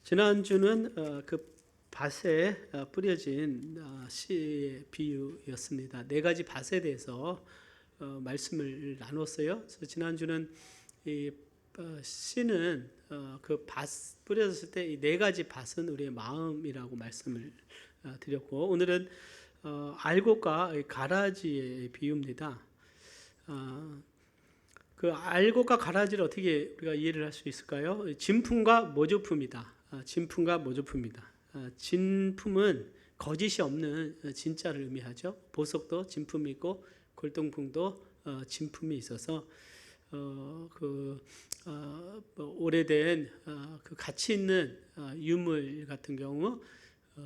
지난주는 그 밭에 뿌려진 씨의 비유였습니다. 네 가지 밭에 대해서 말씀을 나눴어요. 그래서 지난주는 이 씨는 그 밭 뿌려졌을 때 이 네 가지 밭은 우리의 마음이라고 말씀을 드렸고, 오늘은 알곡과 가라지의 비유입니다. 그 알곡과 가라지를 어떻게 우리가 이해를 할 수 있을까요? 진품과 모조품이다. 진품과 모조품이다. 진품은 거짓이 없는 진짜를 의미하죠. 보석도 진품이 있고 골동품도 진품이 있어서 오래된 그 가치 있는 유물 같은 경우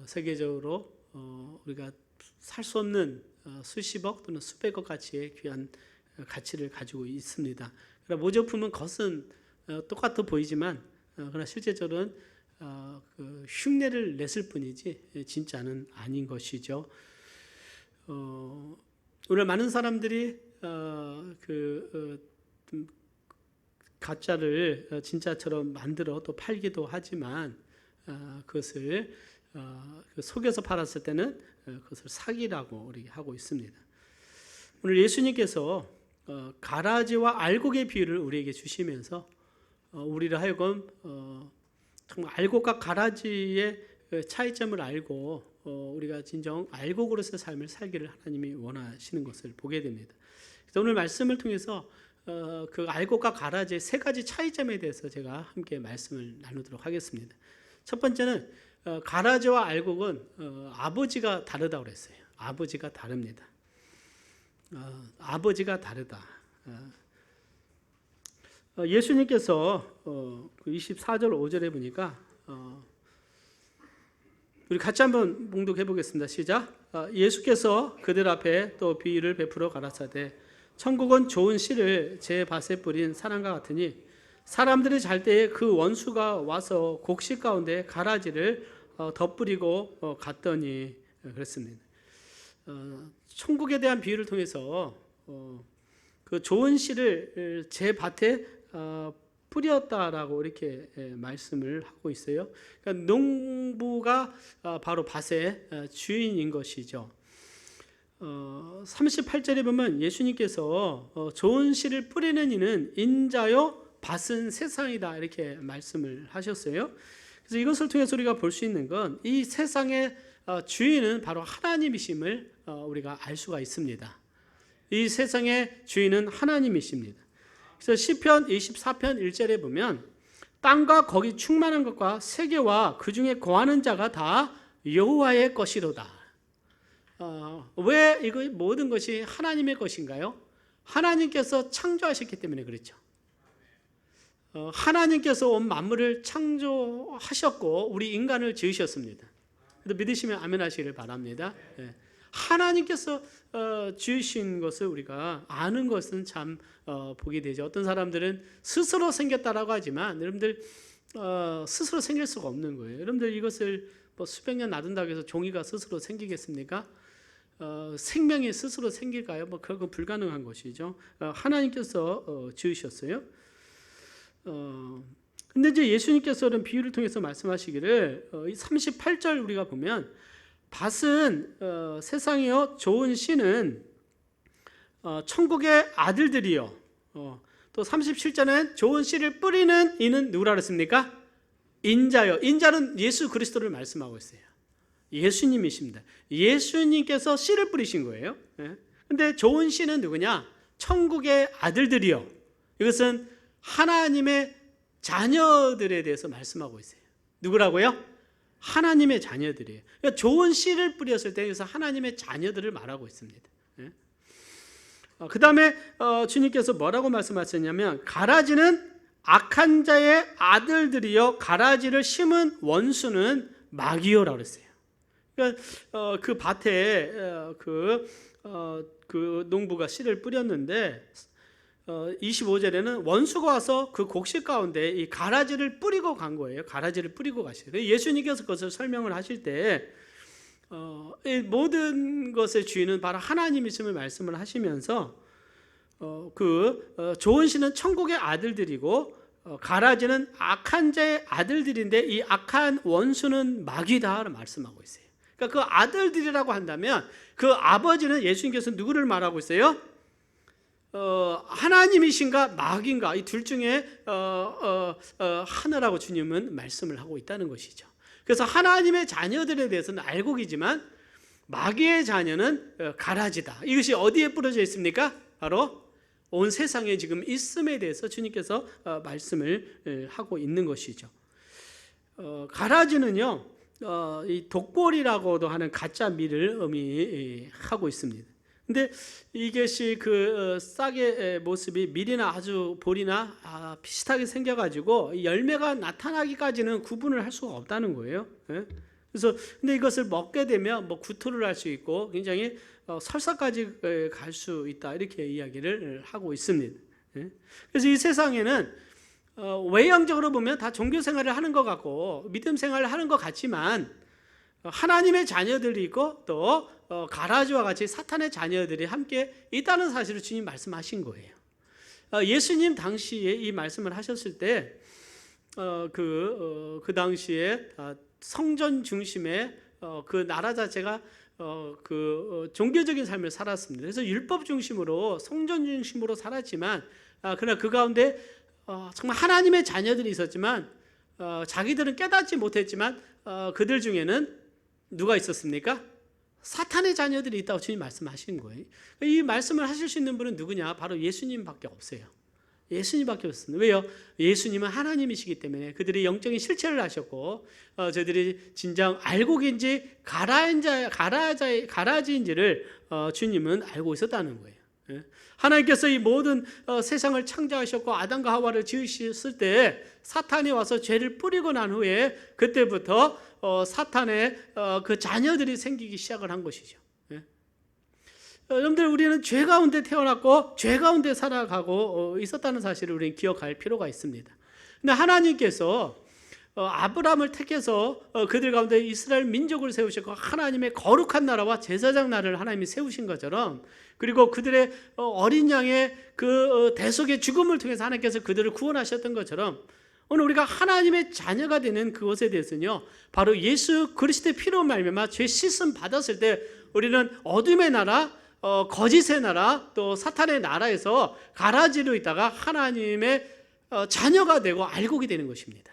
세계적으로 우리가 살 수 없는 수십억 또는 수백억 가치의 귀한 가치를 가지고 있습니다. 그러나 모조품은 겉은 똑같아 보이지만 그러나 실제적으로는 그 흉내를 냈을 뿐이지 진짜는 아닌 것이죠. 오늘 많은 사람들이 가짜를 진짜처럼 만들어 또 팔기도 하지만 그것을 속여서 팔았을 때는 그것을 사기라고 우리 하고 있습니다. 오늘 예수님께서 가라지와 알곡의 비유를 우리에게 주시면서 우리를 하여금 정말 알곡과 가라지의 차이점을 알고 우리가 진정 알곡으로서의 삶을 살기를 하나님이 원하시는 것을 보게 됩니다. 그래서 오늘 말씀을 통해서 그 알곡과 가라지의 세 가지 차이점에 대해서 제가 함께 말씀을 나누도록 하겠습니다. 첫 번째는 가라지와 알곡은 아버지가 다르다고 그랬어요. 아버지가 다릅니다. 아버지가 다르다. 예수님께서 24절 5절에 보니까 우리 같이 한번 봉독해 보겠습니다. 시작. 예수께서 그들 앞에 또 비유를 베풀어 가라사대 천국은 좋은 씨를 제 밭에 뿌린 사람과 같으니 사람들이 잘 때에 그 원수가 와서 곡식 가운데 가라지를 덧뿌리고 갔더니 그랬습니다. 천국에 대한 비유를 통해서 그 좋은 씨를 제 밭에 뿌렸다라고 이렇게 말씀을 하고 있어요. 그러니까 농부가 바로 밭의 주인인 것이죠. 38절에 보면 예수님께서 좋은 씨를 뿌리는 이는 인자요 밭은 세상이다 이렇게 말씀을 하셨어요. 그래서 이것을 통해서 우리가 볼 수 있는 건 이 세상의 주인은 바로 하나님이심을 우리가 알 수가 있습니다. 이 세상의 주인은 하나님이십니다. 그래서 시편 24편 1절에 보면 땅과 거기 충만한 것과 세계와 그 중에 거하는 자가 다 여호와의 것이로다. 왜 이거 모든 것이 하나님의 것인가요? 하나님께서 창조하셨기 때문에 그렇죠. 하나님께서 온 만물을 창조하셨고 우리 인간을 지으셨습니다. 믿으시면 아멘 하시기를 바랍니다. 하나님께서 지으신 것을 우리가 아는 것은 참 복이 되죠. 어떤 사람들은 스스로 생겼다라고 하지만 여러분들 스스로 생길 수가 없는 거예요. 여러분들 이것을 뭐 수백 년 놔둔다고 해서 종이가 스스로 생기겠습니까? 생명이 스스로 생길까요? 뭐 그건 불가능한 것이죠. 하나님께서 지으셨어요. 근데 이제 예수님께서는 비유를 통해서 말씀하시기를 38절 우리가 보면 밭은 세상이요 좋은 씨는 천국의 아들들이요. 또 37절은 좋은 씨를 뿌리는 이는 누구라 그랬습니까? 인자요. 인자는 예수 그리스도를 말씀하고 있어요. 예수님이십니다. 예수님께서 씨를 뿌리신 거예요. 근데 좋은 씨는 누구냐? 천국의 아들들이요. 이것은 하나님의 자녀들에 대해서 말씀하고 있어요. 누구라고요? 하나님의 자녀들이에요. 그러니까 좋은 씨를 뿌렸을 때 여기서 하나님의 자녀들을 말하고 있습니다. 그 다음에 주님께서 뭐라고 말씀하셨냐면 가라지는 악한 자의 아들들이요 가라지를 심은 원수는 마귀요라고 그랬어요. 그러니까 그 밭에 그 농부가 씨를 뿌렸는데 25절에는 원수가 와서 그 곡식 가운데 이 가라지를 뿌리고 간 거예요. 가라지를 뿌리고 가시요. 예수님께서 그것을 설명을 하실 때 이 모든 것의 주인은 바로 하나님이심을 말씀을 하시면서 좋은 씨는 천국의 아들들이고 가라지는 악한 자의 아들들인데 이 악한 원수는 마귀다 말씀하고 있어요. 그러니까 그 아들들이라고 한다면 그 아버지는 예수님께서 누구를 말하고 있어요? 하나님이신가 마귀인가 이 둘 중에 하나라고 주님은 말씀을 하고 있다는 것이죠. 그래서 하나님의 자녀들에 대해서는 알고 계지만 마귀의 자녀는 가라지다. 이것이 어디에 뿌려져 있습니까? 바로 온 세상에 지금 있음에 대해서 주님께서 말씀을 하고 있는 것이죠. 가라지는요, 이 독볼이라고도 하는 가짜 밀을 의미하고 있습니다. 근데 이것이 그 싹의 모습이 밀이나 아주 볼이나 비슷하게 생겨가지고 열매가 나타나기까지는 구분을 할 수가 없다는 거예요. 그래서 근데 이것을 먹게 되면 뭐 구토를 할 수 있고 굉장히 설사까지 갈 수 있다 이렇게 이야기를 하고 있습니다. 그래서 이 세상에는 외형적으로 보면 다 종교 생활을 하는 것 같고 믿음 생활을 하는 것 같지만 하나님의 자녀들이 있고 또 가라지와 같이 사탄의 자녀들이 함께 있다는 사실을 주님 말씀하신 거예요. 예수님 당시에 이 말씀을 하셨을 때 그 당시에 성전 중심의 그 나라 자체가 종교적인 삶을 살았습니다. 그래서 율법 중심으로 성전 중심으로 살았지만 그러나 그 가운데 정말 하나님의 자녀들이 있었지만 자기들은 깨닫지 못했지만 그들 중에는 누가 있었습니까? 사탄의 자녀들이 있다고 주님 말씀하시는 거예요. 이 말씀을 하실 수 있는 분은 누구냐? 바로 예수님밖에 없어요. 예수님밖에 없습니다. 왜요? 예수님은 하나님이시기 때문에 그들이 영적인 실체를 아셨고 저들이 진정 알고 계신지 가라지인지를 주님은 알고 있었다는 거예요. 하나님께서 이 모든 세상을 창조하셨고 아담과 하와를 지으셨을 때 사탄이 와서 죄를 뿌리고 난 후에 그때부터 사탄의 그 자녀들이 생기기 시작을 한 것이죠. 여러분들 우리는 죄 가운데 태어났고 죄 가운데 살아가고 있었다는 사실을 우리는 기억할 필요가 있습니다. 근데 하나님께서 아브라함을 택해서 그들 가운데 이스라엘 민족을 세우셨고 하나님의 거룩한 나라와 제사장 나라를 하나님이 세우신 것처럼 그리고 그들의 어린 양의 그 대속의 죽음을 통해서 하나님께서 그들을 구원하셨던 것처럼 오늘 우리가 하나님의 자녀가 되는 그것에 대해서는요 바로 예수 그리스도의 피로 말미암아 죄 씻음 받았을 때 우리는 어둠의 나라 거짓의 나라 또 사탄의 나라에서 가라지로 있다가 하나님의 자녀가 되고 알고게 되는 것입니다.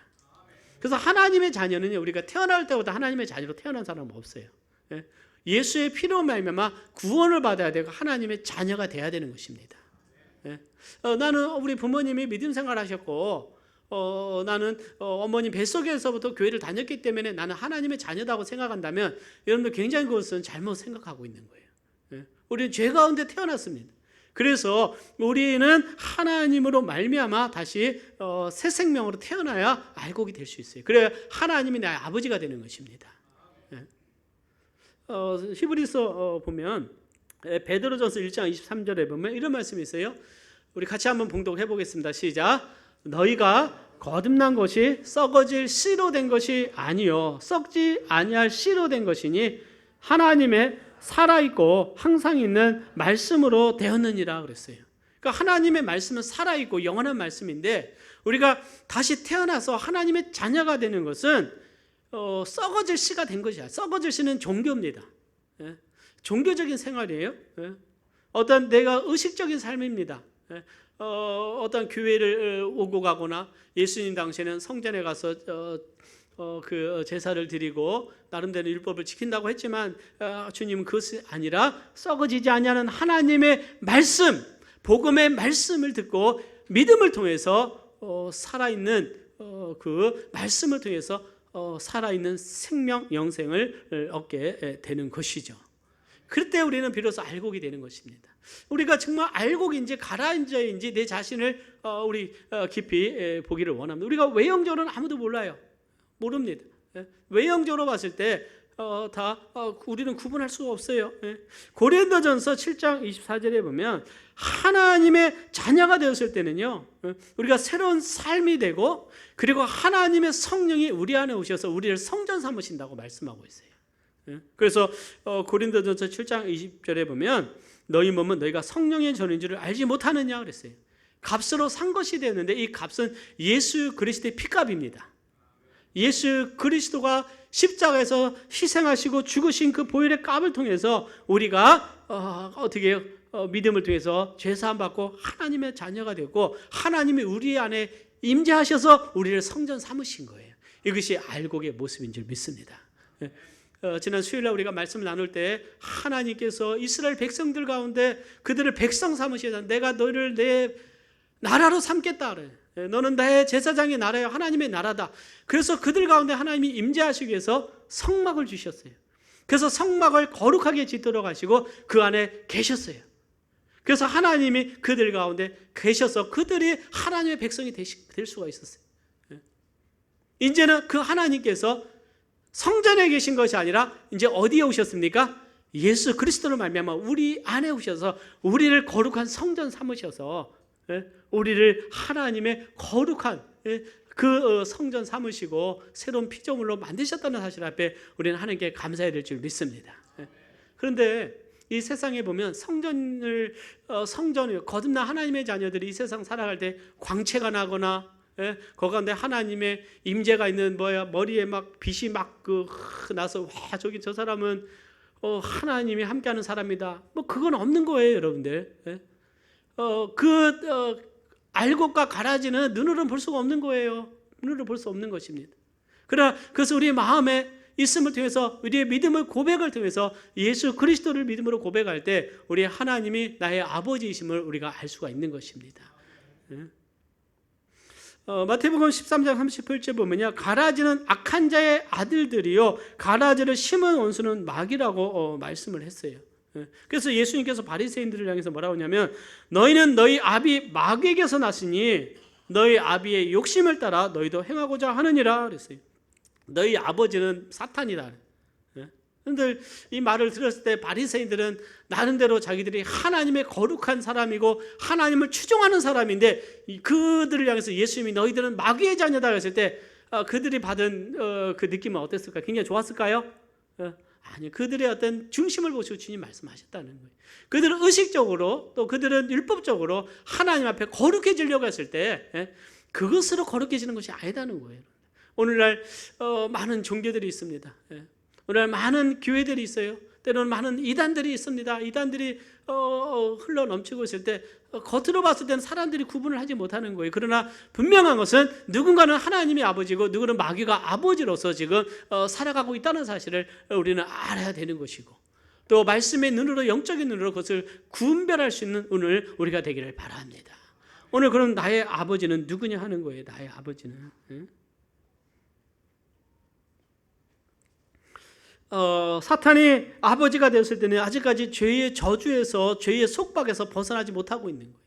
그래서 하나님의 자녀는 우리가 태어날 때부터 하나님의 자녀로 태어난 사람은 없어요. 예수의 피로 말미암아 구원을 받아야 되고 하나님의 자녀가 돼야 되는 것입니다. 나는 우리 부모님이 믿음 생활하셨고 나는 어머님 뱃속에서부터 교회를 다녔기 때문에 나는 하나님의 자녀다고 생각한다면 여러분들 굉장히 그것은 잘못 생각하고 있는 거예요. 우리는 죄 가운데 태어났습니다. 그래서 우리는 하나님으로 말미암아 다시 새 생명으로 태어나야 알곡이 될 수 있어요. 그래야 하나님이 나의 아버지가 되는 것입니다. 히브리서 보면 베드로전서 1장 23절에 보면 이런 말씀이 있어요. 우리 같이 한번 봉독해 보겠습니다. 시작. 너희가 거듭난 것이 썩어질 씨로 된 것이 아니요 썩지 아니할 씨로 된 것이니 하나님의 살아있고 항상 있는 말씀으로 되었느니라 그랬어요. 그러니까 하나님의 말씀은 살아있고 영원한 말씀인데 우리가 다시 태어나서 하나님의 자녀가 되는 것은 썩어질 씨가 된 것이야. 썩어질 씨는 종교입니다. 종교적인 생활이에요. 어떤 내가 의식적인 삶입니다. 어떤 교회를 오고 가거나 예수님 당시에는 성전에 가서 그 제사를 드리고 나름대로 율법을 지킨다고 했지만 주님은 그것이 아니라 썩어지지 아니하는 하나님의 말씀, 복음의 말씀을 듣고 믿음을 통해서 살아있는 그 말씀을 통해서 살아있는 생명 영생을 얻게 되는 것이죠. 그때 우리는 비로소 알곡이 되는 것입니다. 우리가 정말 알곡인지 가라앉아인지 내 자신을 우리 깊이 보기를 원합니다. 우리가 외형적으로는 아무도 몰라요. 모릅니다. 외형적으로 봤을 때 우리는 구분할 수가 없어요. 고린도전서 7장 24절에 보면 하나님의 자녀가 되었을 때는요 우리가 새로운 삶이 되고 그리고 하나님의 성령이 우리 안에 오셔서 우리를 성전 삼으신다고 말씀하고 있어요. 그래서 고린도전서 7장 20절에 보면 너희 몸은 너희가 성령의 전인 줄을 알지 못하느냐 그랬어요. 값으로 산 것이 되었는데 이 값은 예수 그리스도의 피값입니다. 예수 그리스도가 십자가에서 희생하시고 죽으신 그 보혈의 값을 통해서 우리가 어떻게 믿음을 통해서 죄사함 받고 하나님의 자녀가 되고 하나님이 우리 안에 임재하셔서 우리를 성전 삼으신 거예요. 이것이 알곡의 모습인 줄 믿습니다. 지난 수요일날 우리가 말씀을 나눌 때 하나님께서 이스라엘 백성들 가운데 그들을 백성 삼으시다. 내가 너를 내 나라로 삼겠다. 너는 나의 제사장의 나라요 하나님의 나라다. 그래서 그들 가운데 하나님이 임재하시기 위해서 성막을 주셨어요. 그래서 성막을 거룩하게 짓도록 하시고 그 안에 계셨어요. 그래서 하나님이 그들 가운데 계셔서 그들이 하나님의 백성이 될 수가 있었어요. 이제는 그 하나님께서 성전에 계신 것이 아니라 이제 어디에 오셨습니까? 예수 그리스도로 말미암아 우리 안에 오셔서 우리를 거룩한 성전 삼으셔서 우리를 하나님의 거룩한 그 성전 삼으시고 새로운 피조물로 만드셨다는 사실 앞에 우리는 하나님께 감사해야 될 줄 믿습니다. 그런데 이 세상에 보면 성전을 거듭난 하나님의 자녀들이 이 세상 살아갈 때 광채가 나거나 그 가운데 하나님의 임재가 있는 머리에 막 빛이 막 나서 와 저기 저 사람은 하나님이 함께하는 사람이다. 뭐 그건 없는 거예요, 여러분들. 알곡과 가라지는 눈으로는 볼 수가 없는 거예요. 눈으로 볼 수 없는 것입니다. 그러나 그래서 우리의 마음에 있음을 통해서 우리의 믿음을 고백을 통해서 예수 그리스도를 믿음으로 고백할 때 우리의 하나님이 나의 아버지이심을 우리가 알 수가 있는 것입니다. 마태복음 13장 38절 보면요, 가라지는 악한 자의 아들들이요 가라지를 심은 원수는 마귀라고 말씀을 했어요. 그래서 예수님께서 바리새인들을 향해서 뭐라고 하냐면 너희는 너희 아비 마귀에게서 났으니 너희 아비의 욕심을 따라 너희도 행하고자 하느니라 그랬어요. 너희 아버지는 사탄이다. 그런데 이 말을 들었을 때 바리새인들은 나름대로 자기들이 하나님의 거룩한 사람이고 하나님을 추종하는 사람인데 그들을 향해서 예수님이 너희들은 마귀의 자녀다 그랬을 때 그들이 받은 그 느낌은 어땠을까요? 굉장히 좋았을까요? 아니, 그들의 어떤 중심을 보시고 주님 말씀하셨다는 거예요. 그들은 의식적으로 또 그들은 율법적으로 하나님 앞에 거룩해지려고 했을 때 그것으로 거룩해지는 것이 아니다는 거예요. 오늘날 많은 종교들이 있습니다. 오늘날 많은 교회들이 있어요. 때로는 많은 이단들이 있습니다. 이단들이 흘러 넘치고 있을 때 겉으로 봤을 때는 사람들이 구분을 하지 못하는 거예요. 그러나 분명한 것은 누군가는 하나님이 아버지고 누구는 마귀가 아버지로서 지금 살아가고 있다는 사실을 우리는 알아야 되는 것이고 또 말씀의 눈으로 영적인 눈으로 그것을 구분별할 수 있는 오늘 우리가 되기를 바랍니다. 오늘 그럼 나의 아버지는 누구냐 하는 거예요. 나의 아버지는. 사탄이 아버지가 되었을 때는 아직까지 죄의 저주에서 죄의 속박에서 벗어나지 못하고 있는 거예요.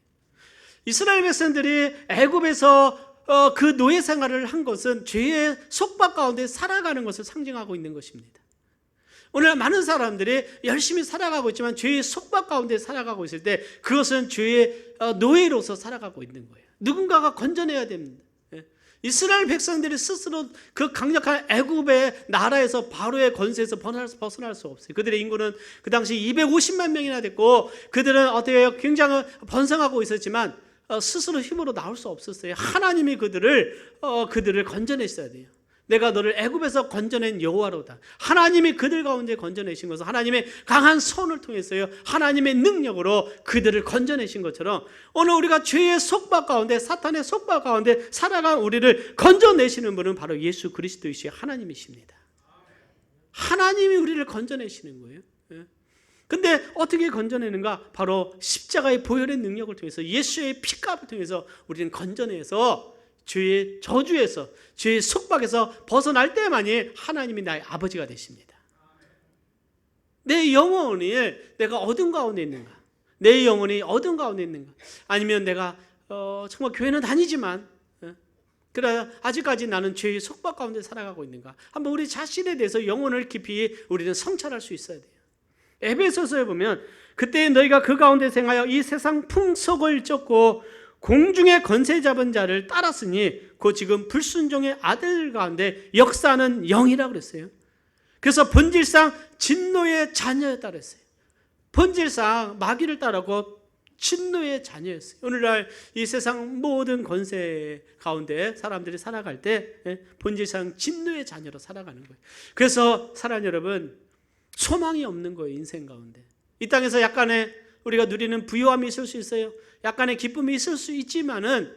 이스라엘 백성들이 애굽에서 그 노예 생활을 한 것은 죄의 속박 가운데 살아가는 것을 상징하고 있는 것입니다. 오늘 많은 사람들이 열심히 살아가고 있지만 죄의 속박 가운데 살아가고 있을 때 그것은 죄의 노예로서 살아가고 있는 거예요. 누군가가 건져내야 됩니다. 이스라엘 백성들이 스스로 그 강력한 애굽의 나라에서 바로의 권세에서 벗어날 수 없어요. 그들의 인구는 그 당시 250만 명이나 됐고 그들은 어떻게 굉장히 번성하고 있었지만 스스로 힘으로 나올 수 없었어요. 하나님이 그들을 건져냈어야 돼요. 내가 너를 애굽에서 건져낸 여호와로다. 하나님이 그들 가운데 건져내신 것은 하나님의 강한 손을 통해서요, 하나님의 능력으로 그들을 건져내신 것처럼 오늘 우리가 죄의 속박 가운데 사탄의 속박 가운데 살아간 우리를 건져내시는 분은 바로 예수 그리스도이신 하나님이십니다. 하나님이 우리를 건져내시는 거예요. 근데 어떻게 건져내는가? 바로 십자가의 보혈의 능력을 통해서 예수의 피값을 통해서 우리는 건져내서 죄의 저주에서 죄의 속박에서 벗어날 때만이 하나님이 나의 아버지가 되십니다. 내 영혼이 내가 어둠 가운데 있는가? 내 영혼이 어둠 가운데 있는가? 아니면 내가 정말 교회는 다니지만 그래 아직까지 나는 죄의 속박 가운데 살아가고 있는가? 한번 우리 자신에 대해서 영혼을 깊이 우리는 성찰할 수 있어야 돼요. 에베소서에 보면 그때 너희가 그 가운데 생하여 이 세상 풍속을 쫓고 공중의 권세 잡은 자를 따랐으니 그 지금 불순종의 아들 가운데 역사하는 영이라고 그랬어요. 그래서 본질상 진노의 자녀였다 그랬어요. 본질상 마귀를 따르고 진노의 자녀였어요. 오늘날 이 세상 모든 권세 가운데 사람들이 살아갈 때 본질상 진노의 자녀로 살아가는 거예요. 그래서 사랑하는 여러분, 소망이 없는 거예요. 인생 가운데 이 땅에서 약간의 우리가 누리는 부유함이 있을 수 있어요. 약간의 기쁨이 있을 수 있지만은,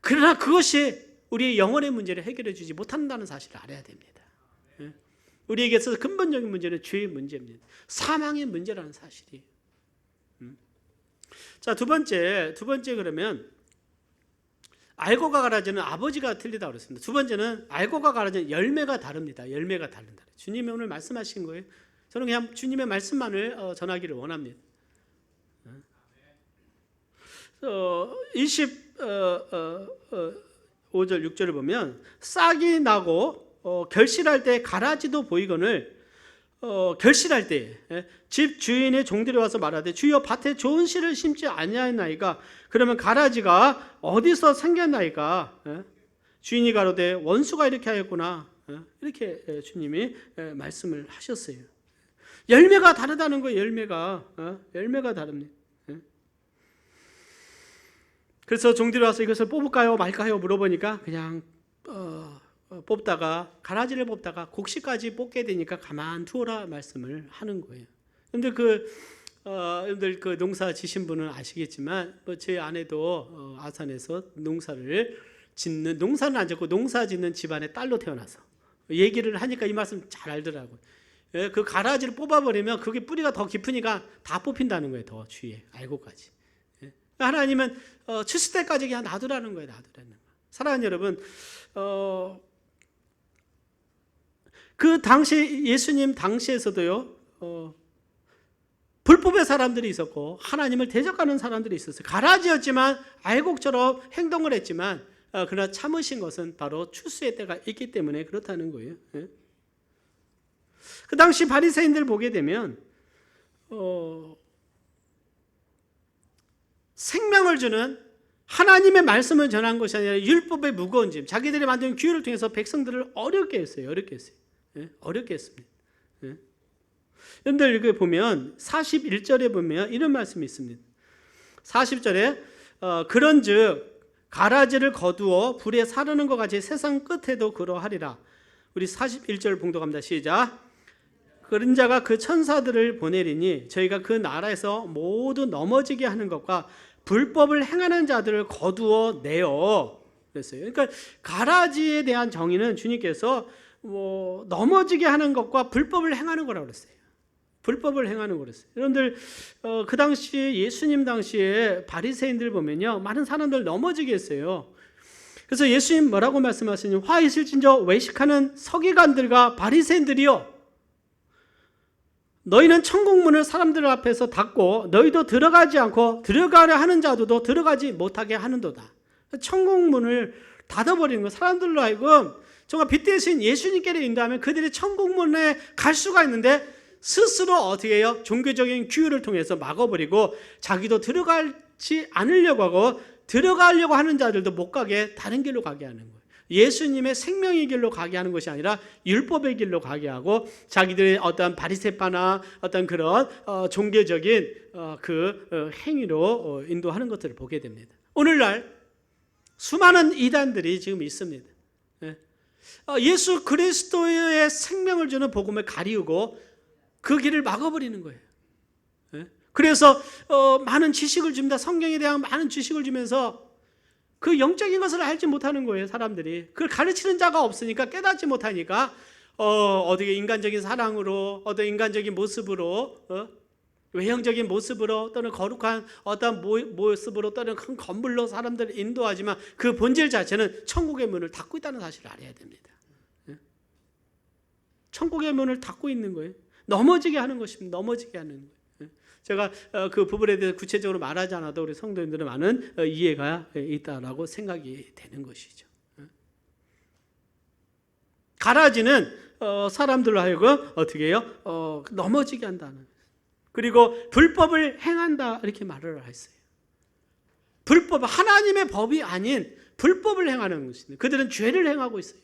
그러나 그것이 우리의 영혼의 문제를 해결해 주지 못한다는 사실을 알아야 됩니다. 우리에게 있어서 근본적인 문제는 죄의 문제입니다. 사망의 문제라는 사실이에요. 자, 두 번째 그러면 알고가 가라지는 아버지가 틀리다고 그랬습니다. 두 번째는 알고가 가라지는 열매가 다릅니다. 열매가 다른다. 주님이 오늘 말씀하신 거예요. 저는 그냥 주님의 말씀만을 전하기를 원합니다. 25절 6절을 보면 싹이 나고 결실할 때 가라지도 보이거늘 결실할 때 집 주인의 종들이 와서 말하되 주여 밭에 좋은 씨를 심지 아니하였나이까. 그러면 가라지가 어디서 생겼나이까. 주인이 가로되 원수가 이렇게 하였구나. 이렇게 주님이 말씀을 하셨어요. 열매가 다르다는 거예요. 열매가 다릅니다. 그래서 종들이 와서 이것을 뽑을까요 말까요 물어보니까 그냥 뽑다가 가라지를 뽑다가 곡식까지 뽑게 되니까 가만 두어라 말씀을 하는 거예요. 그런데 여러분들 그 농사 지신 분은 아시겠지만 제 아내도 아산에서 농사는 안 짓고 농사 짓는 집안의 딸로 태어나서 얘기를 하니까 이 말씀 잘 알더라고요. 그 가라지를 뽑아버리면 그게 뿌리가 더 깊으니까 다 뽑힌다는 거예요. 더 주위에 알고까지. 하나님은 출세 때까지 그냥 놔두라는 거예요. 놔두라는 거예요. 사랑하는 여러분, 그 당시 예수님 당시에서도요, 불법의 사람들이 있었고 하나님을 대적하는 사람들이 있었어요. 가라지였지만 알곡처럼 행동을 했지만 그러나 참으신 것은 바로 출세의 때가 있기 때문에 그렇다는 거예요. 그 당시 바리새인들 보게 되면 생명을 주는 하나님의 말씀을 전한 것이 아니라 율법의 무거운 짐, 자기들이 만든 규율을 통해서 백성들을 어렵게 했어요. 어렵게 했습니다. 여러분들 이렇게 보면 41절에 보면 이런 말씀이 있습니다. 40절에 그런즉 가라지를 거두어 불에 사르는 것 같이 세상 끝에도 그러하리라. 우리 41절 봉독합니다. 시작. 그런 자가 그 천사들을 보내리니 저희가 그 나라에서 모두 넘어지게 하는 것과 불법을 행하는 자들을 거두어 내어 그랬어요. 그러니까 가라지에 대한 정의는 주님께서 넘어지게 하는 것과 불법을 행하는 거라고 그랬어요. 불법을 행하는 거랬어요. 여러분들 그 당시 예수님 당시에 바리새인들 보면요, 많은 사람들 넘어지게 했어요. 그래서 예수님 뭐라고 말씀하시니 화 있을진저 외식하는 서기관들과 바리새인들이요, 너희는 천국문을 사람들 앞에서 닫고 너희도 들어가지 않고 들어가려 하는 자도 들어가지 못하게 하는도다. 천국문을 닫아버리는 거, 사람들로 하여금 정말 빛 대신 예수님께로 인도하면 그들이 천국문에 갈 수가 있는데 스스로 어떻게 해요? 종교적인 규율을 통해서 막아버리고 자기도 들어가지 않으려고 하고 들어가려고 하는 자들도 못 가게 다른 길로 가게 하는 거예요. 예수님의 생명의 길로 가게 하는 것이 아니라 율법의 길로 가게 하고 자기들의 어떤 바리새파나 어떤 그런 종교적인 행위로 인도하는 것들을 보게 됩니다. 오늘날 수많은 이단들이 지금 있습니다. 예수 그리스도의 생명을 주는 복음을 가리우고 그 길을 막아버리는 거예요. 그래서 많은 지식을 줍니다. 성경에 대한 많은 지식을 주면서 그 영적인 것을 알지 못하는 거예요. 사람들이 그걸 가르치는 자가 없으니까, 깨닫지 못하니까 어떻게 인간적인 사랑으로, 어떤 인간적인 모습으로, 외형적인 모습으로, 또는 거룩한 어떤 모습으로, 또는 큰 건물로 사람들을 인도하지만 그 본질 자체는 천국의 문을 닫고 있다는 사실을 알아야 됩니다. 천국의 문을 닫고 있는 거예요. 넘어지게 하는 것입니다. 넘어지게 하는 거예요. 제가 그 부분에 대해서 구체적으로 말하지 않아도 우리 성도님들은 많은 이해가 있다라고 생각이 되는 것이죠. 가라지는 사람들로 하여금 어떻게 해요? 넘어지게 한다는, 그리고 불법을 행한다 이렇게 말을 했어요. 불법, 하나님의 법이 아닌 불법을 행하는 것입니다. 그들은 죄를 행하고 있어요.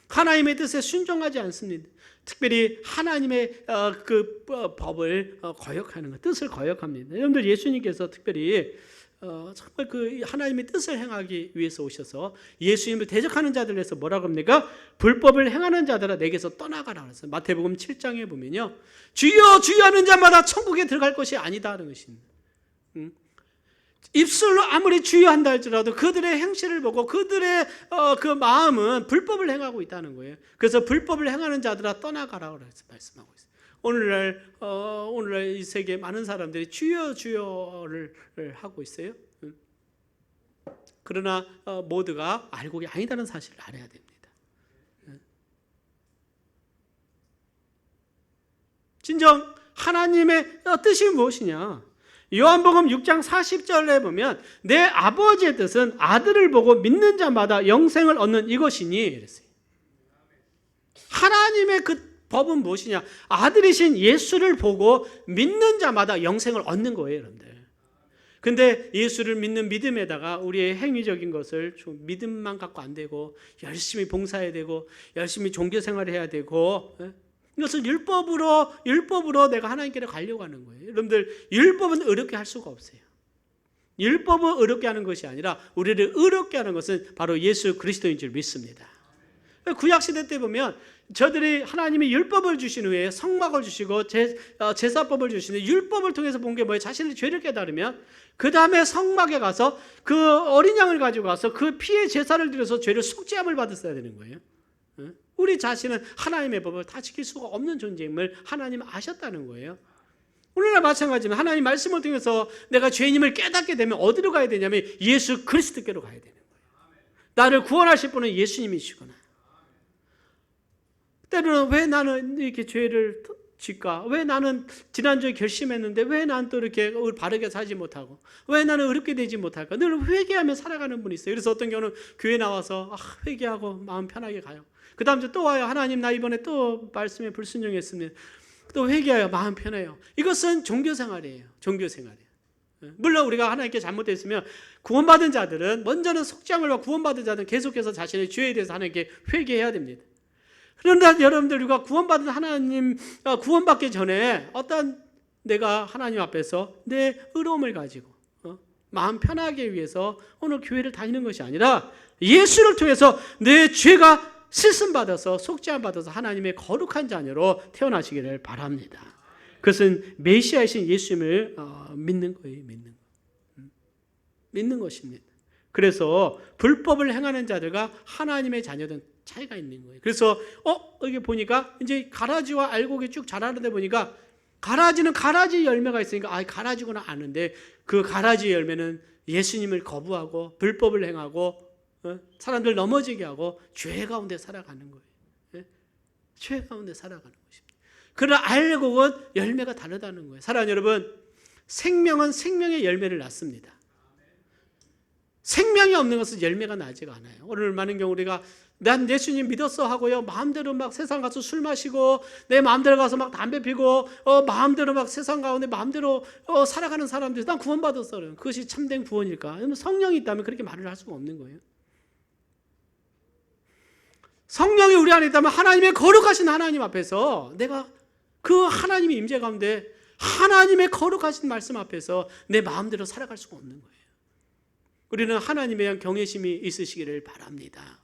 하나님의 뜻에 순종하지 않습니다. 특별히 하나님의 그 법을 거역하는 것, 뜻을 거역합니다. 여러분들 예수님께서 특별히 정말 그 하나님의 뜻을 행하기 위해서 오셔서 예수님을 대적하는 자들에서 뭐라고 합니까? 불법을 행하는 자들아 내게서 떠나가라 그랬어요. 마태복음 7장에 보면요, 주여 주여 하는 자마다 천국에 들어갈 것이 아니다 하는 것입니다. 입술로 아무리 주여 한다 할지라도 그들의 행실을 보고 그들의 그 마음은 불법을 행하고 있다는 거예요. 그래서 불법을 행하는 자들아 떠나가라 그래서 말씀하고 있어요. 오늘날 이 세계 많은 사람들이 주여 주여를 하고 있어요. 그러나 모두가 알고 아니다는 사실을 알아야 됩니다. 진정 하나님의 뜻이 무엇이냐? 요한복음 6장 40절에 보면 내 아버지의 뜻은 아들을 보고 믿는 자마다 영생을 얻는 이것이니 이랬어요. 하나님의 그 법은 무엇이냐? 아들이신 예수를 보고 믿는 자마다 영생을 얻는 거예요, 여러분들. 근데 예수를 믿는 믿음에다가 우리의 행위적인 것을 좀 믿음만 갖고 안 되고 열심히 봉사해야 되고 열심히 종교 생활을 해야 되고 이것을 율법으로 내가 하나님께로 가려고 하는 거예요. 여러분들 율법은 어렵게 할 수가 없어요. 율법을 어렵게 하는 것이 아니라 우리를 의롭게 하는 것은 바로 예수 그리스도인 줄 믿습니다. 구약시대 때 보면 저들이 하나님이 율법을 주신 후에 성막을 주시고 제사법을 주시는데 율법을 통해서 본 게 뭐예요? 자신의 죄를 깨달으면 그 다음에 성막에 가서 그 어린 양을 가지고 가서 그 피의 제사를 드려서 죄를 속죄함을 받았어야 되는 거예요. 우리 자신은 하나님의 법을 다 지킬 수가 없는 존재임을 하나님 아셨다는 거예요. 오늘날 마찬가지지만 하나님 말씀을 통해서 내가 죄인임을 깨닫게 되면 어디로 가야 되냐면 예수 그리스도께로 가야 되는 거예요. 나를 구원하실 분은 예수님이시구나. 때로는 왜 나는 이렇게 죄를 질까? 왜 나는 지난주에 결심했는데 왜 난 또 이렇게 바르게 살지 못하고 왜 나는 어렵게 되지 못할까? 늘 회개하며 살아가는 분이 있어요. 그래서 어떤 경우는 교회 나와서 회개하고 마음 편하게 가요. 그 다음 주 또 와요. 하나님 나 이번에 또 말씀에 불순종했습니다. 또 회개하여 마음 편해요. 이것은 종교생활이에요. 종교생활이에요. 물론 우리가 하나님께 잘못했으면 구원받은 자들은 먼저는 속죄함을 받고 구원받은 자들은 계속해서 자신의 죄에 대해서 하나님께 회개해야 됩니다. 그런데 여러분들 우리가 구원받은 하나님 구원받기 전에 어떤 내가 하나님 앞에서 내 의로움을 가지고 마음 편하게 위해서 오늘 교회를 다니는 것이 아니라 예수를 통해서 내 죄가 씻음받아서 속죄함 받아서 하나님의 거룩한 자녀로 태어나시기를 바랍니다. 그것은 메시아이신 예수님을 믿는 거예요. 믿는 것입니다. 그래서 불법을 행하는 자들과 하나님의 자녀들은 차이가 있는 거예요. 그래서 여기 보니까 이제 가라지와 알곡이 쭉 자라는데 보니까 가라지는 가라지 열매가 있으니까 가라지구나 아는데 그 가라지 열매는 예수님을 거부하고 불법을 행하고 사람들 넘어지게 하고 죄 가운데 살아가는 거예요. 죄 가운데 살아가는 것입니다. 그러나 알곡은 열매가 다르다는 거예요. 사랑하는 여러분, 생명은 생명의 열매를 낳습니다. 생명이 없는 것은 열매가 나지가 않아요. 오늘 많은 경우 우리가 난 예수님 믿었어 하고요 마음대로 막 세상 가서 술 마시고 내 마음대로 가서 막 담배 피고 마음대로 막 세상 가운데 마음대로 살아가는 사람들이 난 구원받았어. 그것이 참된 구원일까? 성령이 있다면 그렇게 말을 할 수가 없는 거예요. 성령이 우리 안에 있다면 하나님의 거룩하신 하나님 앞에서 내가 그 하나님의 임재 가운데 하나님의 거룩하신 말씀 앞에서 내 마음대로 살아갈 수가 없는 거예요. 우리는 하나님에 대한 경외심이 있으시기를 바랍니다.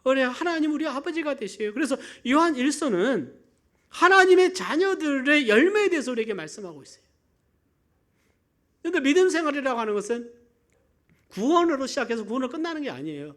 우리 하나님 우리 아버지가 되시요. 그래서 요한 1서는 하나님의 자녀들의 열매에 대해서 우리에게 말씀하고 있어요. 그런데 믿음 생활이라고 하는 것은 구원으로 시작해서 구원으로 끝나는 게 아니에요.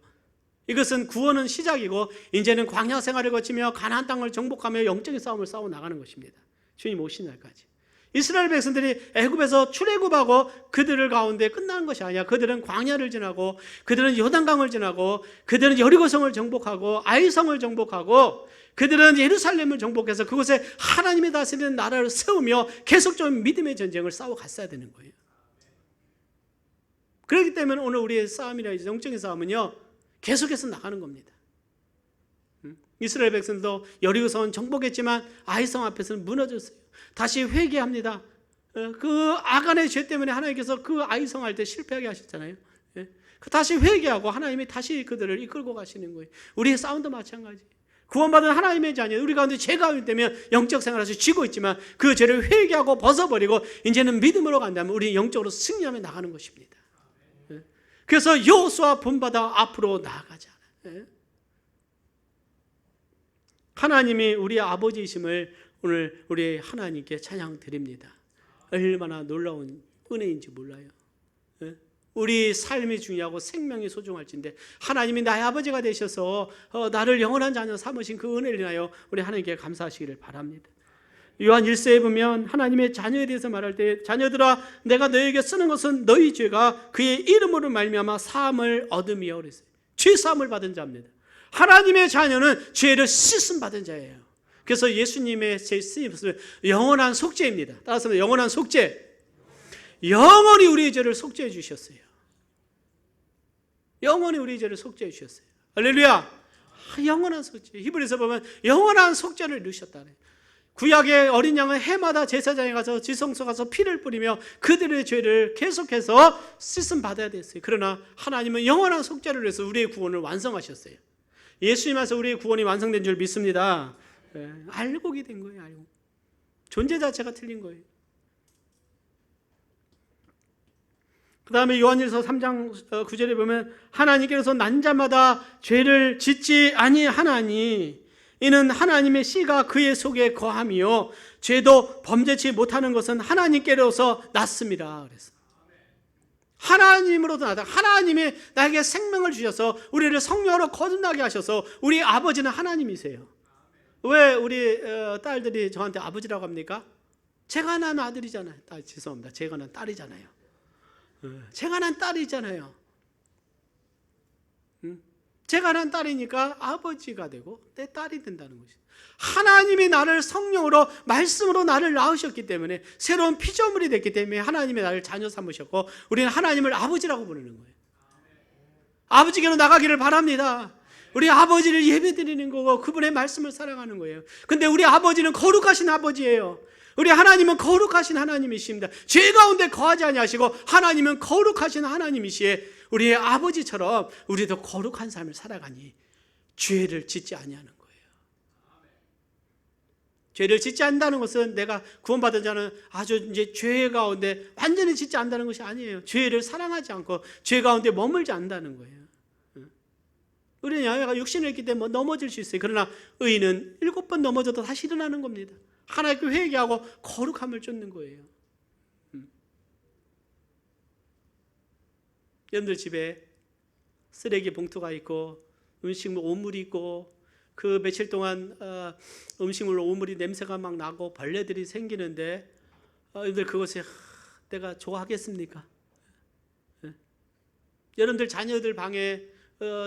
이것은 구원은 시작이고 이제는 광야 생활을 거치며 가나안 땅을 정복하며 영적인 싸움을 싸워 나가는 것입니다. 주님 오신 날까지. 이스라엘 백성들이 애굽에서 출애굽하고 그들을 가운데 끝나는 것이 아니야. 그들은 광야를 지나고 그들은 요단강을 지나고 그들은 여리고성을 정복하고 아이성을 정복하고 그들은 예루살렘을 정복해서 그곳에 하나님이 다스리는 나라를 세우며 계속적인 믿음의 전쟁을 싸워 갔어야 되는 거예요. 그렇기 때문에 오늘 우리의 싸움이나 영적인 싸움은요 계속해서 나가는 겁니다. 이스라엘 백성도 여리고성은 정복했지만 아이성 앞에서는 무너졌어요. 다시 회개합니다. 그 아간의 죄 때문에 하나님께서 그 아이성 할 때 실패하게 하셨잖아요. 다시 회개하고 하나님이 다시 그들을 이끌고 가시는 거예요. 우리의 싸움도 마찬가지. 구원받은 하나님의 자녀, 우리 가운데 죄가 되면 영적 생활에서 쥐고 있지만 그 죄를 회개하고 벗어버리고 이제는 믿음으로 간다면 우리 영적으로 승리하며 나가는 것입니다. 그래서 여호수아 본받아 앞으로 나아가자. 하나님이 우리의 아버지이심을 오늘 우리 하나님께 찬양 드립니다. 얼마나 놀라운 은혜인지 몰라요. 우리 삶이 중요하고 생명이 소중할진데 하나님이 나의 아버지가 되셔서 나를 영원한 자녀 삼으신 그 은혜를 인하여 우리 하나님께 감사하시기를 바랍니다. 요한 1서에 보면 하나님의 자녀에 대해서 말할 때 자녀들아 내가 너에게 쓰는 것은 너희 죄가 그의 이름으로 말미암아 사함을 얻음이요 그랬어요. 죄 사함을 받은 자입니다. 하나님의 자녀는 죄를 씻음 받은 자예요. 그래서 예수님의 제 쓰임은 영원한 속죄입니다. 따라서 영원한 속죄. 영원히 우리의 죄를 속죄해 주셨어요. 영원히 우리의 죄를 속죄해 주셨어요. 할렐루야. 영원한 속죄. 히브리서 보면 영원한 속죄를 이루셨다. 구약의 어린 양은 해마다 제사장에 가서 지성소 가서 피를 뿌리며 그들의 죄를 계속해서 씻음 받아야 됐어요. 그러나 하나님은 영원한 속죄를 위해서 우리의 구원을 완성하셨어요. 예수님 안에서 우리의 구원이 완성된 줄 믿습니다. 알곡이 된 거예요. 알곡. 존재 자체가 틀린 거예요. 그 다음에 요한일서 3장 9절에 보면 하나님께서 난 자마다 죄를 짓지 아니하나니 이는 하나님의 씨가 그의 속에 거함이요 죄도 범죄치 못하는 것은 하나님께로서 났습니다. 그래서 하나님으로도 나다. 하나님이 나에게 생명을 주셔서 우리를 성령으로 거듭나게 하셔서 우리 아버지는 하나님이세요. 왜 우리 딸들이 저한테 아버지라고 합니까? 제가 난 아들이잖아요. 죄송합니다. 제가 난 딸이잖아요. 제가 난 딸이잖아요. 제가 난 딸이니까 아버지가 되고 내 딸이 된다는 것이죠. 하나님이 나를 성령으로 말씀으로 나를 낳으셨기 때문에 새로운 피조물이 됐기 때문에 하나님이 나를 자녀 삼으셨고 우리는 하나님을 아버지라고 부르는 거예요. 아버지께로 나가기를 바랍니다. 우리 아버지를 예배드리는 거고 그분의 말씀을 사랑하는 거예요. 근데 우리 아버지는 거룩하신 아버지예요. 우리 하나님은 거룩하신 하나님이십니다. 죄 가운데 거하지 아니하시고 하나님은 거룩하신 하나님이시에 우리의 아버지처럼 우리도 거룩한 삶을 살아가니 죄를 짓지 아니하는 거예요. 죄를 짓지 않는다는 것은 내가 구원받은 자는 아주 이제 죄 가운데 완전히 짓지 않는다는 것이 아니에요. 죄를 사랑하지 않고 죄 가운데 머물지 않는다는 거예요. 우리는 야외가 육신을 했기 때문에 넘어질 수 있어요. 그러나 의인은 7번 넘어져도 다시 일어나는 겁니다. 하나님께 회개하고 거룩함을 쫓는 거예요. 여러분들 집에 쓰레기 봉투가 있고 음식물 오물이 있고 그 며칠 동안 음식물 오물이 냄새가 막 나고 벌레들이 생기는데 여러분들 그것이 내가 좋아하겠습니까? 여러분들 자녀들 방에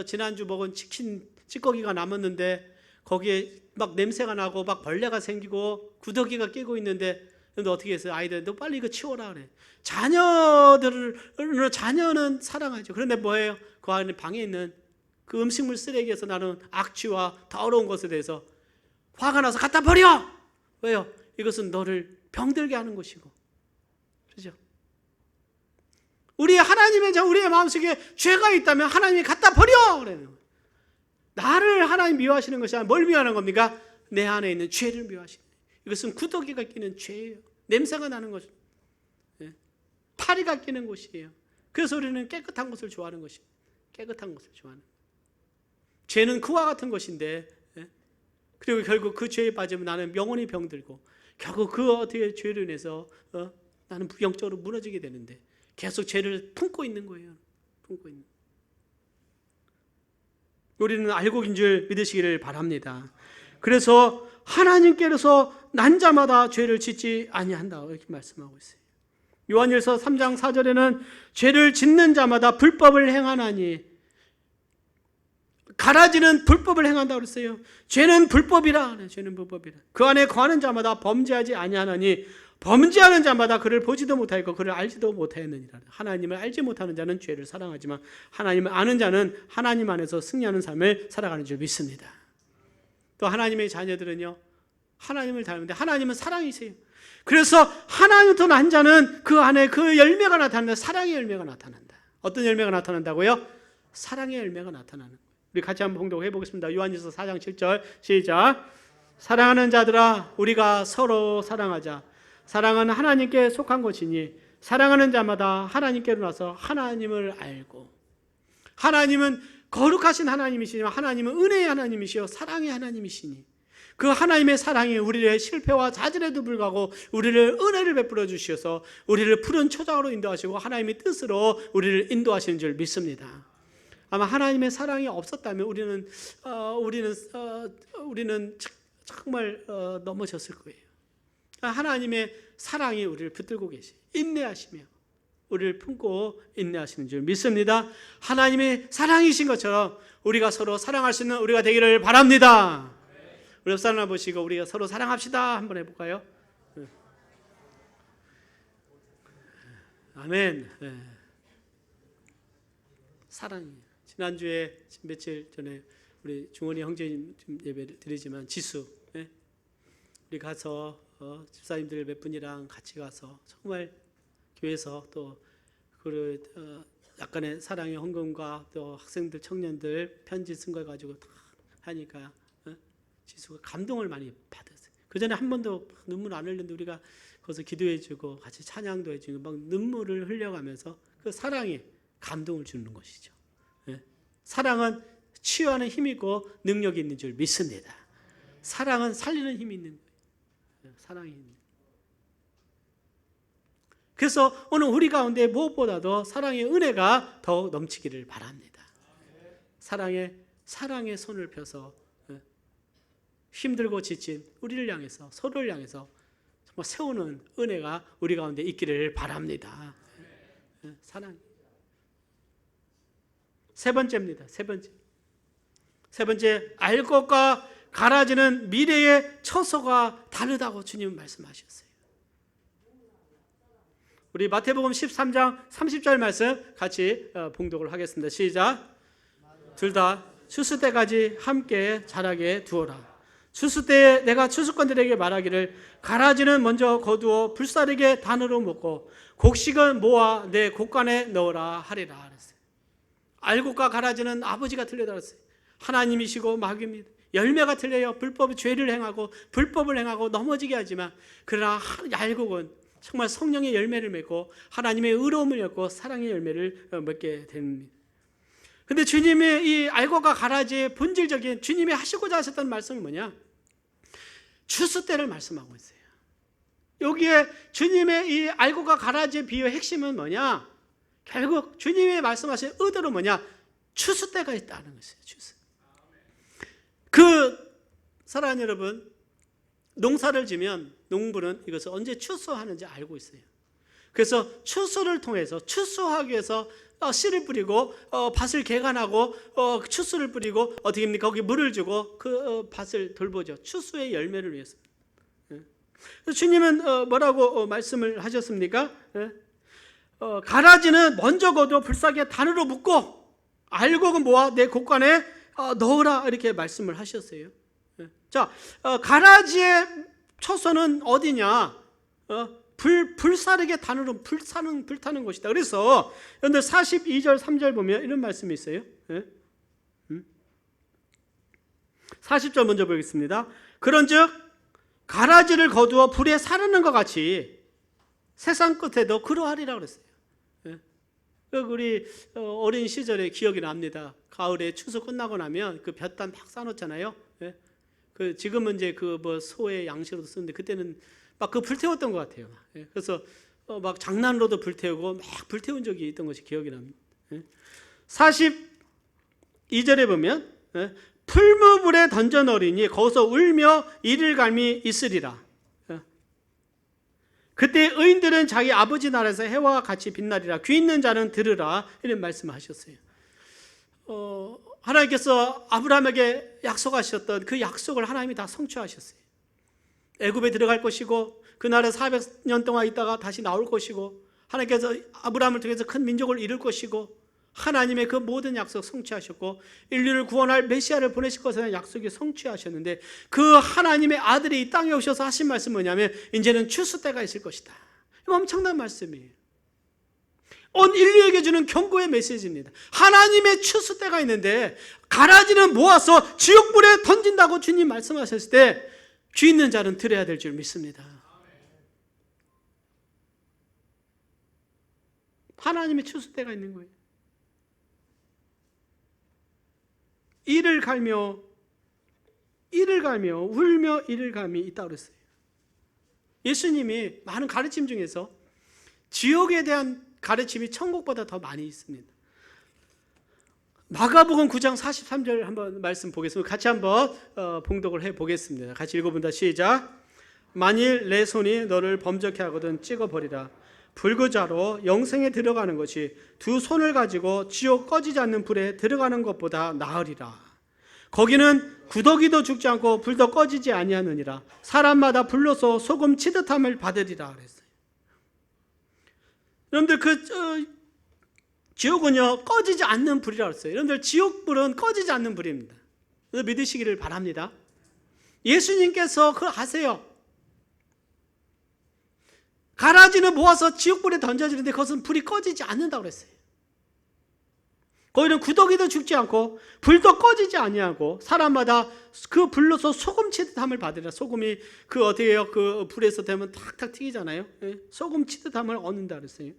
지난주 먹은 치킨 찌꺼기가 남았는데 거기에 막 냄새가 나고 막 벌레가 생기고 구더기가 끼고 있는데 근데 어떻게 했어요? 아이들 너 빨리 이거 치워라 그래. 자녀는 사랑하죠. 그런데 뭐예요? 그 안에 방에 있는 그 음식물 쓰레기에서 나는 악취와 더러운 것에 대해서 화가 나서 갖다 버려. 왜요? 이것은 너를 병들게 하는 것이고, 그렇죠? 우리 하나님의 우리의 마음속에 죄가 있다면 하나님이 갖다 버려. 그래요. 나를 하나님 미워하시는 것이 아니라 뭘 미워하는 겁니까? 내 안에 있는 죄를 미워하시는 거예요. 이것은 구더기가 끼는 죄예요. 냄새가 나는 것이에요. 파리가 끼는 곳이에요. 그래서 우리는 깨끗한 것을 좋아하는 것입니다. 깨끗한 것을 좋아하는 거예요. 죄는 그와 같은 것인데 그리고 결국 그 죄에 빠지면 나는 영원히 병들고 결국 그 어떻게 죄로 인해서 나는 영적으로 무너지게 되는데 계속 죄를 품고 있는 거예요. 품고 있는. 우리는 알곡인 줄 믿으시기를 바랍니다. 그래서 하나님께서 난 자마다 죄를 짓지 아니한다 이렇게 말씀하고 있어요. 요한일서 3장 4절에는 죄를 짓는 자마다 불법을 행하나니 가라지는 불법을 행한다고 그랬어요. 죄는 불법이라. 죄는 불법이라. 그 안에 거하는 자마다 범죄하지 아니하나니 범죄하는 자마다 그를 보지도 못하였고 그를 알지도 못하였느니라. 하나님을 알지 못하는 자는 죄를 사랑하지만 하나님을 아는 자는 하나님 안에서 승리하는 삶을 살아가는 줄 믿습니다. 또 하나님의 자녀들은요, 하나님을 닮는데 하나님은 사랑이세요. 그래서 하나님부터 난 자는 그 안에 그 열매가 나타난다. 사랑의 열매가 나타난다. 어떤 열매가 나타난다고요? 사랑의 열매가 나타나는 거예요. 우리 같이 한번 봉독해 보겠습니다. 요한일서 4장 7절 시작. 사랑하는 자들아 우리가 서로 사랑하자. 사랑은 하나님께 속한 것이니 사랑하는 자마다 하나님께로 나서 하나님을 알고. 하나님은 거룩하신 하나님이시지만 하나님은 은혜의 하나님이시요 사랑의 하나님이시니 그 하나님의 사랑이 우리의 실패와 좌절에도 불구하고 우리를 은혜를 베풀어 주셔서 우리를 푸른 초장으로 인도하시고 하나님의 뜻으로 우리를 인도하시는 줄 믿습니다. 아마 하나님의 사랑이 없었다면 우리는 정말 넘어졌을 거예요. 하나님의 사랑이 우리를 붙들고 계시, 인내하시며 우리를 품고 인내하시는 줄 믿습니다. 하나님의 사랑이신 것처럼 우리가 서로 사랑할 수 있는 우리가 되기를 바랍니다. 우리 옆 사람 보시고 우리가 서로 사랑합시다 한번 해볼까요? 아멘. 사랑이. 지난주에 며칠 전에 우리 중원이 형제님 예배를 드리지만 지수 우리 가서 집사님들 몇 분이랑 같이 가서 정말 교회에서 또 약간의 사랑의 헌금과 또 학생들 청년들 편지 쓴 걸 가지고 다 하니까 지수가 감동을 많이 받았어요. 그 전에 한 번도 눈물 안 흘렸는데 우리가 거기서 기도해주고 같이 찬양도 해주고 막 눈물을 흘려가면서 그 사랑이 감동을 주는 것이죠. 사랑은 치유하는 힘이고 능력이 있는 줄 믿습니다. 사랑은 살리는 힘이 있는 거예요. 사랑이 있는. 그래서 오늘 우리 가운데 무엇보다도 사랑의 은혜가 더욱 넘치기를 바랍니다. 사랑의 손을 펴서 힘들고 지친 우리를 향해서 서로를 향해서 정말 세우는 은혜가 우리 가운데 있기를 바랍니다. 사랑. 세 번째입니다. 세 번째 알 것과 갈아지는 미래의 처소가 다르다고 주님은 말씀하셨어요. 우리 마태복음 13장 30절 말씀 같이 봉독을 하겠습니다. 시작. 둘 다 추수 때까지 함께 자라게 두어라. 추수 때에 내가 추수꾼들에게 말하기를 가라지는 먼저 거두어 불사르게 단으로 묶고 곡식은 모아 내 곡간에 넣으라 하리라 그랬어요. 알곡과 가라지는 아버지가 틀리다 그랬어요. 하나님이시고 마귀입니다. 열매가 틀려요. 불법의 죄를 행하고 불법을 행하고 넘어지게 하지만 그러나 알곡은 정말 성령의 열매를 맺고 하나님의 의로움을 맺고 사랑의 열매를 맺게 됩니다. 근데 주님의 이 알곡과 가라지의 본질적인 주님이 하시고자 하셨던 말씀은 뭐냐? 추수 때를 말씀하고 있어요. 여기에 주님의 이 알곡과 가라지의 비유의 핵심은 뭐냐? 결국 주님이 말씀하신 의도는 뭐냐? 추수 때가 있다는 것이에요. 추수. 사랑하는 여러분, 농사를 지면 농부는 이것을 언제 추수하는지 알고 있어요. 그래서 추수를 통해서 추수하기 위해서 씨를 뿌리고 밭을 개간하고 추수를 뿌리고 어떻게 합니까? 거기 물을 주고 그 밭을 돌보죠. 추수의 열매를 위해서. 주님은 뭐라고 말씀을 하셨습니까? 가라지는 먼저 거두어 불사르게 단으로 묶고 알곡은 모아 내 곡간에 넣으라 이렇게 말씀을 하셨어요. 자, 가라지의 처소는 어디냐? 불사르게 단으로 불타는 것이다. 그래서 여러분들 42절 3절 보면 이런 말씀이 있어요. 40절 먼저 보겠습니다. 그런즉 가라지를 거두어 불에 사르는 것 같이 세상 끝에도 그러하리라 그랬어요. 우리 어린 시절의 기억이 납니다. 가을에 추수 끝나고 나면 그 볕단 막 싸놓잖아요. 지금은 이제 소의 양식으로 쓰는데 그때는 막 불태웠던 것 같아요. 그래서 막 장난으로도 불태우고 막 불태운 적이 있던 것이 기억이 납니다. 42절에 보면 풀무불에 던져 넣으리니 거기서 울며 이를 갈미 있으리라. 그때 의인들은 자기 아버지 나라에서 해와 같이 빛나리라. 귀 있는 자는 들으라. 이런 말씀을 하셨어요. 하나님께서 아브라함에게 약속하셨던 그 약속을 하나님이 다 성취하셨어요. 애굽에 들어갈 것이고 그 나라에 400년 동안 있다가 다시 나올 것이고 하나님께서 아브라함을 통해서 큰 민족을 이룰 것이고 하나님의 그 모든 약속 성취하셨고 인류를 구원할 메시아를 보내실 것이라는 약속이 성취하셨는데 그 하나님의 아들이 이 땅에 오셔서 하신 말씀은 뭐냐면 이제는 추수 때가 있을 것이다. 이거 엄청난 말씀이에요. 온 인류에게 주는 경고의 메시지입니다. 하나님의 추수 때가 있는데 가라지는 모아서 지옥불에 던진다고 주님 말씀하셨을 때 귀 있는 자는 들어야 될 줄 믿습니다. 하나님의 추수 때가 있는 거예요. 이를 갈며 울며 이를 감이 있다고 그랬어요. 예수님이 많은 가르침 중에서 지옥에 대한 가르침이 천국보다 더 많이 있습니다. 마가복음 9장 43절 한번 말씀 보겠습니다. 같이 한번 봉독을 해보겠습니다. 같이 읽어본다. 시작. 만일 내 손이 너를 범죄케 하거든 찍어버리라. 불구자로 영생에 들어가는 것이 두 손을 가지고 지옥 꺼지지 않는 불에 들어가는 것보다 나으리라. 거기는 구더기도 죽지 않고 불도 꺼지지 아니하느니라. 사람마다 불로서 소금 치듯함을 받으리라 그랬어요. 여러분들 지옥은요 꺼지지 않는 불이라고 했어요. 여러분들 지옥불은 꺼지지 않는 불입니다. 믿으시기를 바랍니다. 예수님께서 그걸 아세요. 가라지는 모아서 지옥불에 던져지는데 그것은 불이 꺼지지 않는다고 그랬어요. 거기는 구더기도 죽지 않고 불도 꺼지지 아니하고 사람마다 그 불로서 소금 치듯함을 받으라. 소금이 어떻게 해요? 그 불에서 되면 탁탁 튀기잖아요. 소금 치듯함을 얻는다 그랬어요.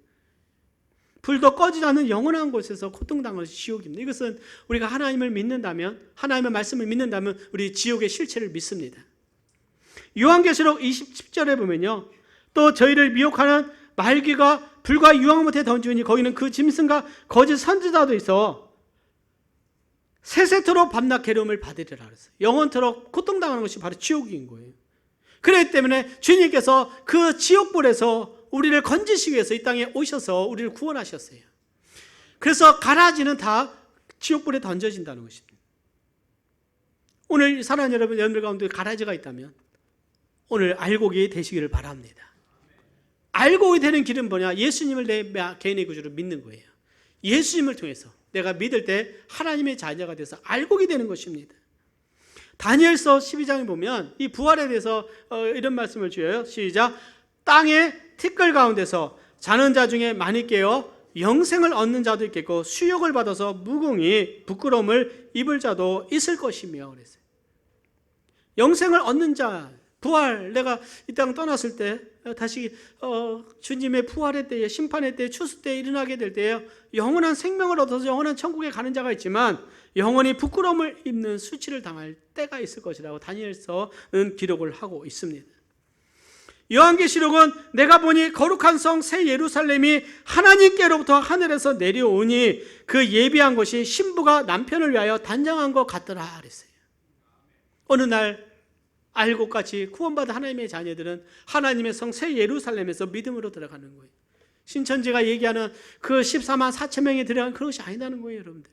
불도 꺼지지 않는 영원한 곳에서 고통당하는 지옥입니다. 이것은 우리가 하나님을 믿는다면, 하나님의 말씀을 믿는다면 우리 지옥의 실체를 믿습니다. 요한계시록 27절에 보면요, 또 저희를 미혹하는 말귀가 불과 유황 못에 던지니 거기는 그 짐승과 거짓 선지자도 있어 세세토록 밤낮 괴로움을 받으리라 그랬어요. 영원토록 고통당하는 것이 바로 지옥인 거예요. 그렇기 때문에 주님께서 그 지옥불에서 우리를 건지시기 위해서 이 땅에 오셔서 우리를 구원하셨어요. 그래서 가라지는 다 지옥불에 던져진다는 것입니다. 오늘 사랑하는 여러분들 가운데 가라지가 있다면 오늘 알곡이 되시기를 바랍니다. 알곡이 되는 길은 뭐냐? 예수님을 내 개인의 구주로 믿는 거예요. 예수님을 통해서 내가 믿을 때 하나님의 자녀가 돼서 알곡이 되는 것입니다. 다니엘서 12장에 보면 이 부활에 대해서 이런 말씀을 주어요. 시작. 땅의 티끌 가운데서 자는 자 중에 많이 깨어 영생을 얻는 자도 있겠고 수욕을 받아서 무궁히 부끄러움을 입을 자도 있을 것이며 그랬어요. 영생을 얻는 자, 부활, 내가 이 땅 떠났을 때 다시 주님의 부활의 때에 심판의 때에 추수 때에 일어나게 될 때에 영원한 생명을 얻어서 영원한 천국에 가는 자가 있지만 영원히 부끄러움을 입는 수치를 당할 때가 있을 것이라고 다니엘서는 기록을 하고 있습니다. 요한계시록은 내가 보니 거룩한 성 새 예루살렘이 하나님께로부터 하늘에서 내려오니 그 예비한 것이 신부가 남편을 위하여 단장한 것 같더라 그랬어요. 어느 날 알곡같이 구원받은 하나님의 자녀들은 하나님의 성 새 예루살렘에서 믿음으로 들어가는 거예요. 신천지가 얘기하는 그 14만 4천 명이 들어간 그런 것이 아니다는 거예요. 여러분들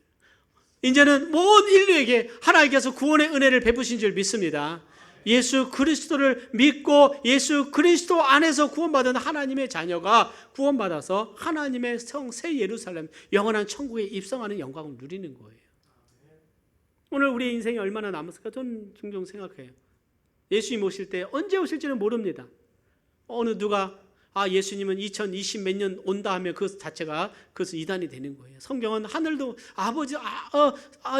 이제는 모든 인류에게 하나님께서 구원의 은혜를 베푸신 줄 믿습니다. 예수 그리스도를 믿고 예수 그리스도 안에서 구원받은 하나님의 자녀가 구원받아서 하나님의 성 새 예루살렘 영원한 천국에 입성하는 영광을 누리는 거예요. 오늘 우리의 인생이 얼마나 남았을까 저는 종종 생각해요. 예수님 오실 때 언제 오실지는 모릅니다. 어느 누가 예수님은 2020 몇 년 온다 하면 그 자체가 그것은 이단이 되는 거예요. 성경은 하늘도 아버지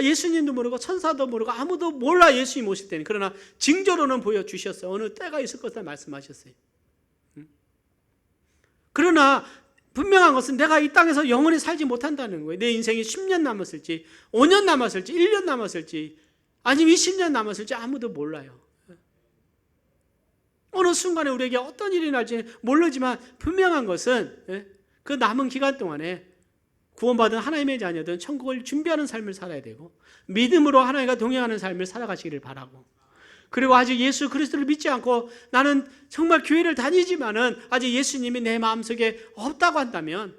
예수님도 모르고 천사도 모르고 아무도 몰라 예수님 오실 때는. 그러나 징조로는 보여주셨어요. 어느 때가 있을 것을 말씀하셨어요. 그러나 분명한 것은 내가 이 땅에서 영원히 살지 못한다는 거예요. 내 인생이 10년 남았을지 5년 남았을지 1년 남았을지 아니면 20년 남았을지 아무도 몰라요. 어느 순간에 우리에게 어떤 일이 날지 모르지만 분명한 것은 그 남은 기간 동안에 구원받은 하나님의 자녀들은 천국을 준비하는 삶을 살아야 되고 믿음으로 하나님과 동행하는 삶을 살아가시기를 바라고, 그리고 아직 예수 그리스도를 믿지 않고 나는 정말 교회를 다니지만은 아직 예수님이 내 마음속에 없다고 한다면,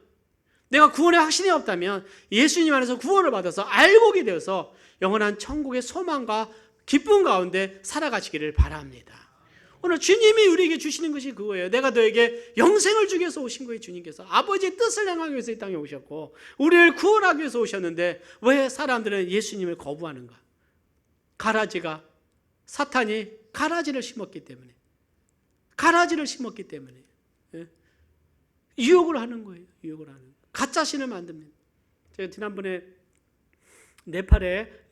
내가 구원의 확신이 없다면 예수님 안에서 구원을 받아서 알곡이 되어서 영원한 천국의 소망과 기쁨 가운데 살아가시기를 바랍니다. 오늘 주님이 우리에게 주시는 것이 그거예요. 내가 너에게 영생을 주기 위해서 오신 거예요. 주님께서 아버지의 뜻을 행하기 위해서 이 땅에 오셨고 우리를 구원하기 위해서 오셨는데 왜 사람들은 예수님을 거부하는가? 가라지가, 사탄이 가라지를 심었기 때문에, 유혹을 하는 거예요. 유혹을 하는 거예요. 가짜 신을 만듭니다. 제가 지난번에 네팔에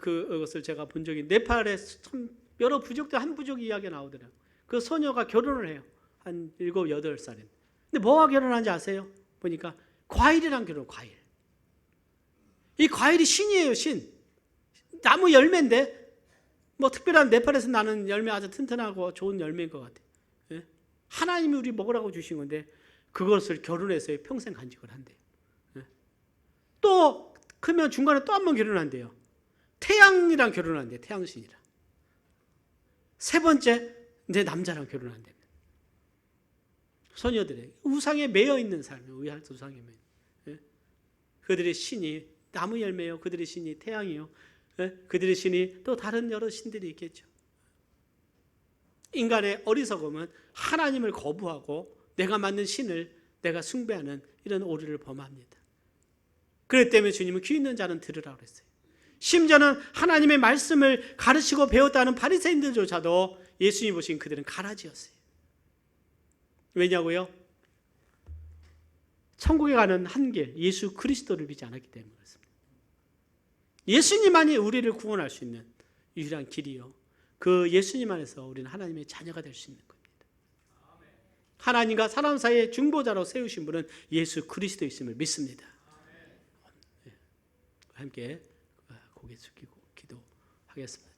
그것을 제가 본 적이, 네팔에 참 여러 부족들 한 부족 이야기가 나오더라고요. 그 소녀가 결혼을 해요. 한 7, 8살인. 근데 뭐와 결혼한지 아세요? 보니까 과일이랑 결혼, 과일. 이 과일이 신이에요, 신. 나무 열매인데 뭐 특별한 네팔에서 나는 열매 아주 튼튼하고 좋은 열매인 것 같아요. 예? 하나님이 우리 먹으라고 주신 건데 그것을 결혼해서 평생 간직을 한대요. 예? 또 크면 중간에 또 한 번 결혼한대요. 태양이랑 결혼한대요. 태양신이랑. 세 번째 내 남자랑 결혼한대요. 소녀들의 우상에 매여 있는 삶이에요. 우상에 매여. 예? 그들의 신이 나무 열매요. 그들의 신이 태양이요. 예? 그들의 신이 또 다른 여러 신들이 있겠죠. 인간의 어리석음은 하나님을 거부하고 내가 만든 신을 내가 숭배하는 이런 오류를 범합니다. 그렇기 때문에 주님은 귀 있는 자는 들으라고 그랬어요. 심지어는 하나님의 말씀을 가르치고 배웠다는 바리새인들조차도 예수님이 보신 그들은 가라지였어요. 왜냐고요? 천국에 가는 한 길, 예수 그리스도를 믿지 않았기 때문에 그렇습니다. 예수님만이 우리를 구원할 수 있는 유일한 길이요. 그 예수님 안에서 우리는 하나님의 자녀가 될 수 있는 겁니다. 하나님과 사람 사이의 중보자로 세우신 분은 예수 그리스도이심을 믿습니다. 함께 고개 숙이고 기도하겠습니다.